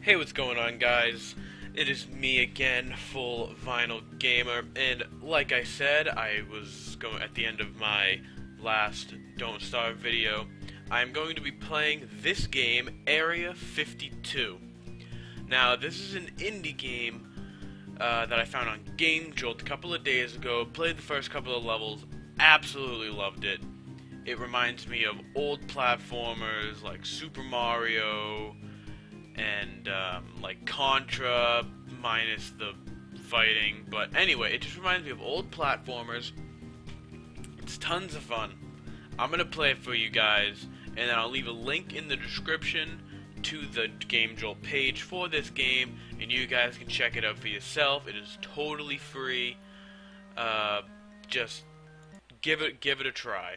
Hey, what's going on, guys? It is me again, Full Vinyl Gamer, and like I said, I was going at the end of my last Don't Starve video. I'm going to be playing this game, Area 52. Now, this is an indie game that I found on Game Jolt a couple of days ago. Played the first couple of levels, absolutely loved it. It reminds me of old platformers like Super Mario and like Contra, minus the fighting. But anyway, it just reminds me of old platformers. It's tons of fun. I'm gonna play it for you guys, and then I'll leave a link in the description to the Game Jolt page for this game, and you guys can check it out for yourself. It is totally free. Just give it a try.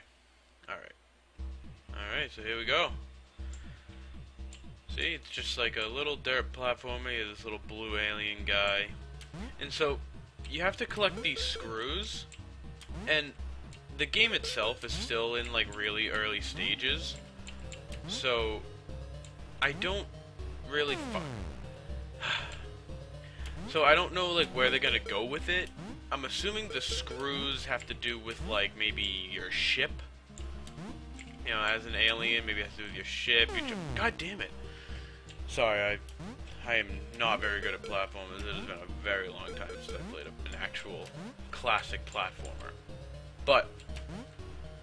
Alright, so here we go. See, it's just like a little dirt platformer. You have this little blue alien guy. And so, you have to collect these screws. And the game itself is still in like really early stages. So, I don't really So I don't know like where they're gonna go with it. I'm assuming the screws have to do with like maybe your ship. You know, as an alien, maybe it has to do with your ship. God damn it. Sorry, I am not very good at platformers. It has been a very long time since I played an actual classic platformer. But,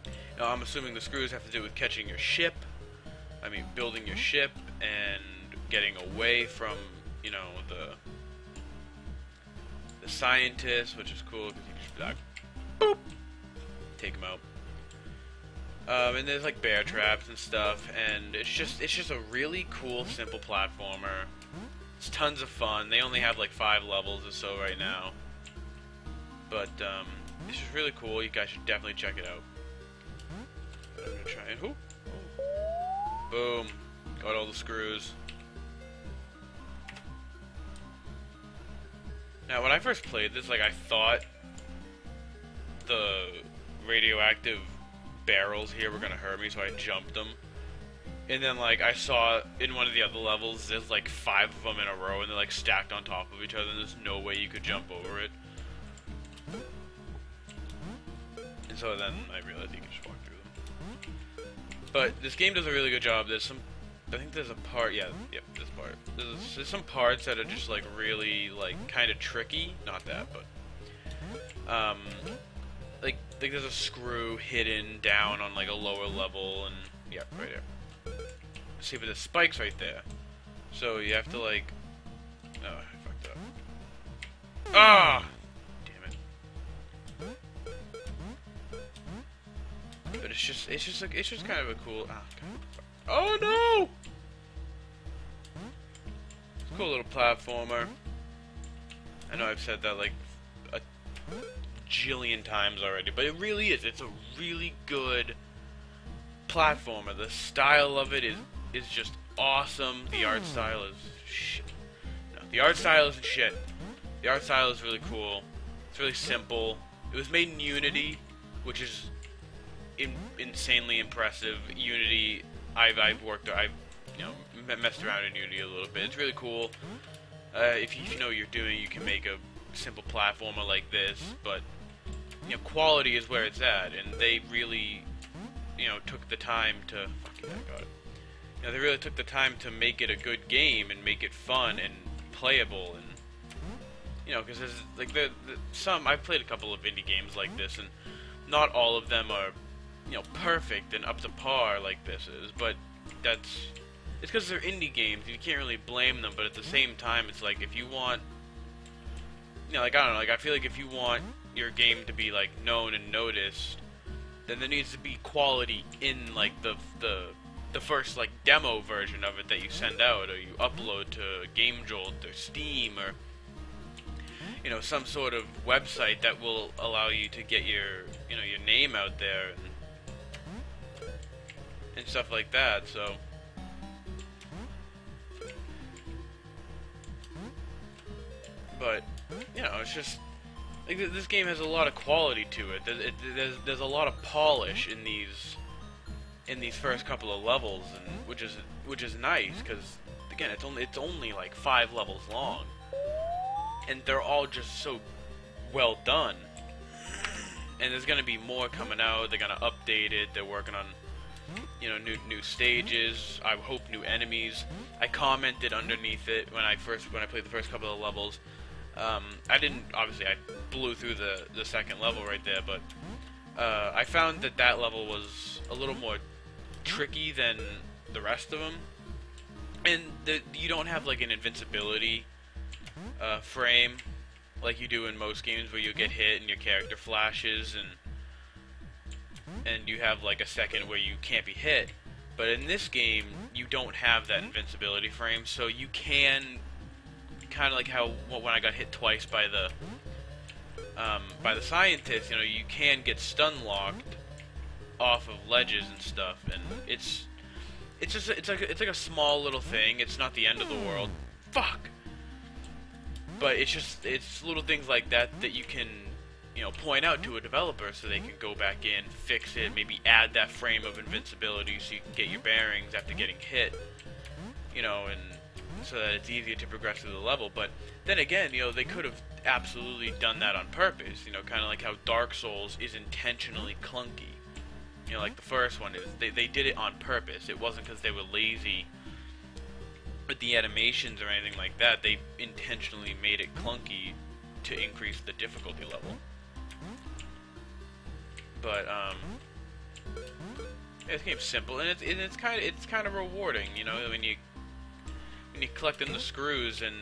you know, I'm assuming the screws have to do with catching your ship. I mean, building your ship and getting away from, you know, the scientists, which is cool because you can just be like, boop, take them out. And there's like bear traps and stuff, and it's just a really cool, simple platformer. It's tons of fun. They only have like 5 levels or so right now, but it's just really cool. You guys should definitely check it out. But I'm gonna try and boom, got all the screws. Now, when I first played this, like I thought the radioactive barrels here were gonna hurt me, so I jumped them. And then like I saw in one of the other levels there's like 5 of them in a row and they're like stacked on top of each other and there's no way you could jump over it. And so then I realized you could just walk through them. But this game does a really good job. There's some, I think there's a part, yep, this part. There's some parts that are just like really like kind of tricky, not that, but like there's a screw hidden down on like a lower level, and yeah, right there. See, but there's spikes right there, so you have to like, oh, I fucked up. Ah, damn it. But it's just kind of a cool. Oh no! It's a cool little platformer. I know I've said that like a jillion times already, but it really is. It's a really good platformer. The style of it is just awesome. The art style is shit. No, the art style isn't shit. The art style is really cool. It's really simple. It was made in Unity, which is insanely impressive. Unity, I've you know messed around in Unity a little bit. It's really cool. If you know what you're doing, you can make a simple platformer like this, but you know, quality is where it's at, and they really, you know, took the time to fucking I got it. You know, they really took the time to make it a good game and make it fun and playable, and you know, because there's like some I've played a couple of indie games like this, and not all of them are, you know, perfect and up to par like this is, but it's because they're indie games. You can't really blame them, but at the same time, it's like if you want, you know, like I don't know, like I feel like if you want your game to be like known and noticed, then there needs to be quality in like the first like demo version of it that you send out or you upload to Game Jolt or Steam or you know some sort of website that will allow you to get your your name out there and stuff like that. So but you know, it's just like this game has a lot of quality to it. There's a lot of polish in these first couple of levels, and which is nice because again, it's only like 5 levels long, and they're all just so well done. And there's gonna be more coming out. They're gonna update it. They're working on, you know, new stages. I hope new enemies. I commented underneath it when I played the first couple of levels. I didn't, obviously I blew through the second level right there, but I found that level was a little more tricky than the rest of them, and you don't have like an invincibility frame like you do in most games, where you get hit and your character flashes and you have like a second where you can't be hit. But in this game, you don't have that invincibility frame, so you can kind of like how when I got hit twice by the scientist, you know, you can get stun locked off of ledges and stuff, and it's like a small little thing. It's not the end of the world. Fuck. But it's little things like that you can, you know, point out to a developer so they can go back in, fix it, maybe add that frame of invincibility so you can get your bearings after getting hit, you know, and so that it's easier to progress through the level. But then again, you know, they could have absolutely done that on purpose, you know, kind of like how Dark Souls is intentionally clunky. You know, like the first one is, they did it on purpose. It wasn't because they were lazy with the animations or anything like that. They intentionally made it clunky to increase the difficulty level. But this game's simple, and it's kind of rewarding, you know, when you collect in the screws and,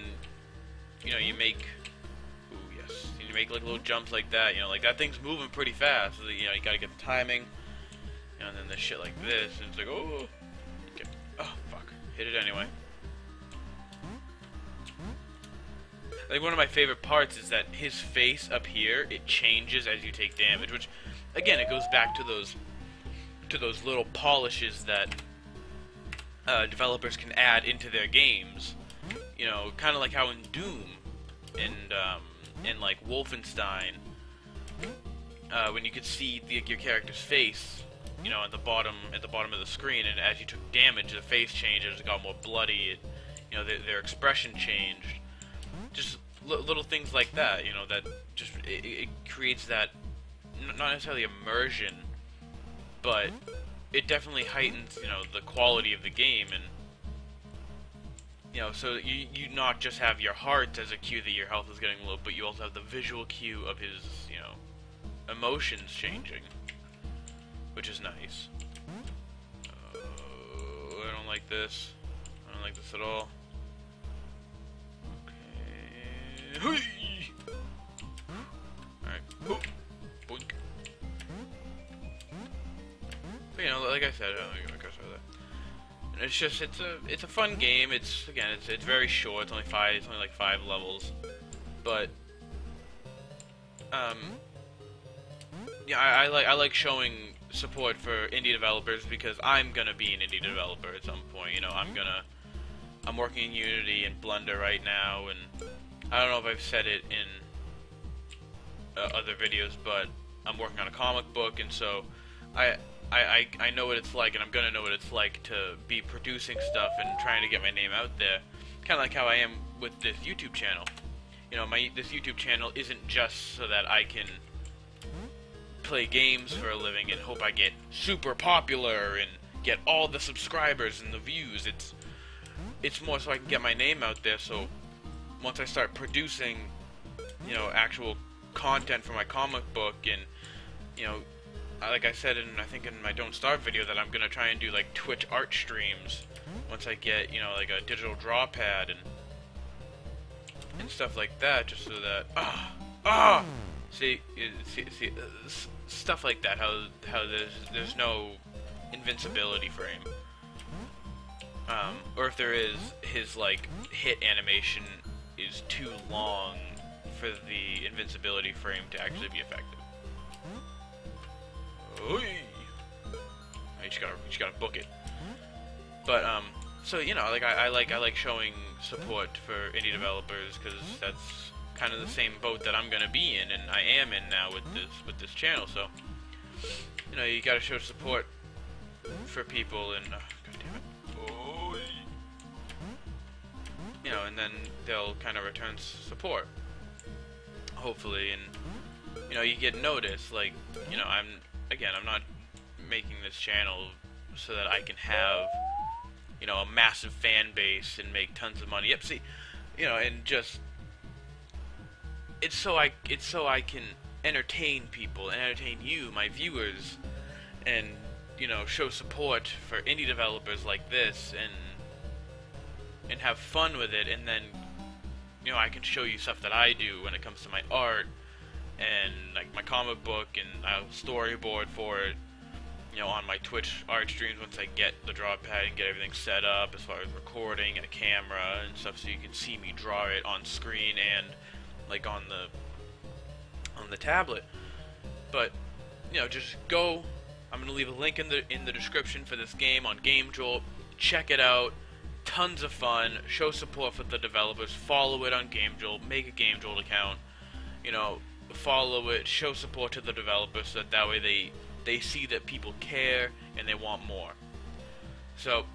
you know, you make, you make like little jumps like that, you know, like that thing's moving pretty fast, so that, you know, you gotta get the timing, you know, and then there's shit like this, and it's like, oh, okay. Oh fuck, hit it anyway. Like, one of my favorite parts is that his face up here, it changes as you take damage, which, again, it goes back to those little polishes that developers can add into their games. You know, kind of like how in Doom and like Wolfenstein, when you could see your character's face, you know, at the bottom of the screen, and as you took damage, the face changed, it got more bloody, you know, their expression changed. Just little things like that, you know, that just it creates that, not necessarily immersion, but it definitely heightens, you know, the quality of the game. And, you know, so you not just have your heart as a cue that your health is getting low, but you also have the visual cue of his, you know, emotions changing, which is nice. I don't like this. I don't like this at all. Okay. Alright. Boink. But, you know, like I said, I don't think I'm gonna curse over that. And it's just, it's a fun game. It's very short. It's only like 5 levels. But yeah, I like showing support for indie developers, because I'm gonna be an indie developer at some point. You know, I'm working in Unity and Blender right now, and I don't know if I've said it in other videos, but I'm working on a comic book, and so I know what it's like, and I'm gonna know what it's like to be producing stuff and trying to get my name out there. Kind of like how I am with this YouTube channel. You know, this YouTube channel isn't just so that I can play games for a living and hope I get super popular and get all the subscribers and the views. It's more so I can get my name out there, so once I start producing, you know, actual content for my comic book, and, you know, like I said I think in my Don't Starve video, that I'm gonna try and do like Twitch art streams once I get, you know, like a digital draw pad and stuff like that, just so that see stuff like that, how there's no invincibility frame, or if there is, his like hit animation is too long for the invincibility frame to actually be effective. You just gotta book it. But so, you know, like I like showing support for indie developers, because that's kind of the same boat that I'm gonna be in, and I am in now with this channel. So, you know, you gotta show support for people, and god damn it. and then they'll kind of return support, hopefully, and you get noticed. Like, I'm not making this channel so that I can have a massive fan base and make tons of money. Yep, see, and just it's so I can entertain people and entertain you, my viewers, and show support for indie developers like this, and have fun with it, and then I can show you stuff that I do when it comes to my art and like my comic book, and I'll storyboard for it on my Twitch art streams once I get the draw pad and get everything set up as far as recording and a camera and stuff, so you can see me draw it on screen and like on the tablet. But just go. I'm gonna leave a link in the description for this game on GameJolt. Check it out. Tons of fun. Show support for the developers. Follow it on GameJolt. Make a GameJolt account. Follow it. Show support to the developers so that way they see that people care and they want more. So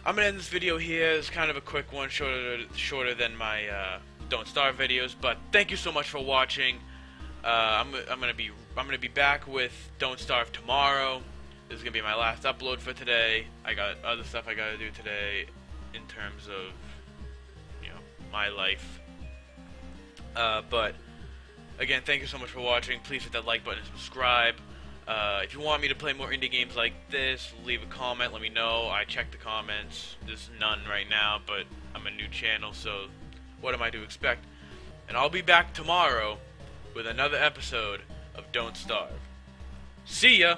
I'm gonna end this video here. It's kind of a quick one, shorter than my Don't Starve videos. But thank you so much for watching. I'm gonna be back with Don't Starve tomorrow. This is gonna be my last upload for today. I got other stuff I gotta do today in terms of my life. But again, thank you so much for watching. Please hit that like button and subscribe. If you want me to play more indie games like this, leave a comment. Let me know. I check the comments. There's none right now, but I'm a new channel, so what am I to expect? And I'll be back tomorrow with another episode of Don't Starve. See ya!